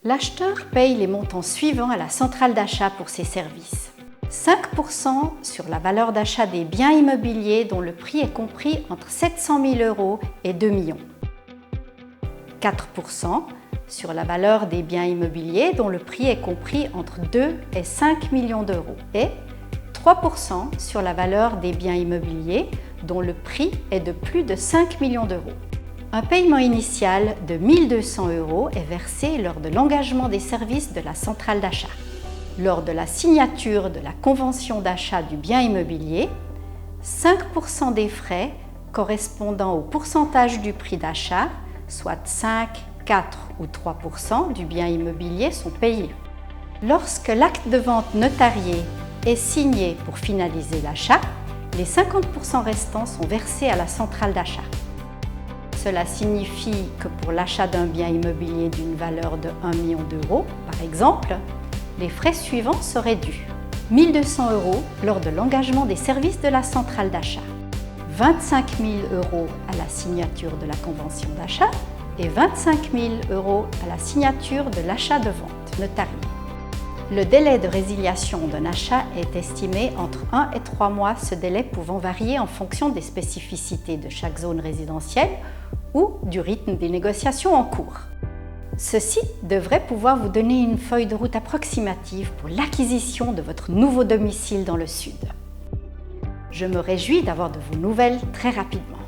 L'acheteur paye les montants suivants à la centrale d'achat pour ses services. 5% sur la valeur d'achat des biens immobiliers dont le prix est compris entre 700 000 € et 2 millions. 4% sur la valeur des biens immobiliers dont le prix est compris entre 2 et 5 millions d'euros. Et 3% sur la valeur des biens immobiliers dont le prix est de plus de 5 millions d'euros. Un paiement initial de 1 200 € est versé lors de l'engagement des services de la centrale d'achat. Lors de la signature de la convention d'achat du bien immobilier, 5% des frais correspondant au pourcentage du prix d'achat, soit 5, 4 ou 3% du bien immobilier, sont payés. Lorsque l'acte de vente notarié est signé pour finaliser l'achat, les 50% restants sont versés à la centrale d'achat. Cela signifie que pour l'achat d'un bien immobilier d'une valeur de 1 million d'euros, par exemple, les frais suivants seraient dus. 1 200 € lors de l'engagement des services de la centrale d'achat, 25 000 € à la signature de la convention d'achat et 25 000 € à la signature de l'achat de vente notarié. Le délai de résiliation d'un achat est estimé entre 1 et 3 mois, ce délai pouvant varier en fonction des spécificités de chaque zone résidentielle ou du rythme des négociations en cours. Ceci devrait pouvoir vous donner une feuille de route approximative pour l'acquisition de votre nouveau domicile dans le Sud. Je me réjouis d'avoir de vos nouvelles très rapidement.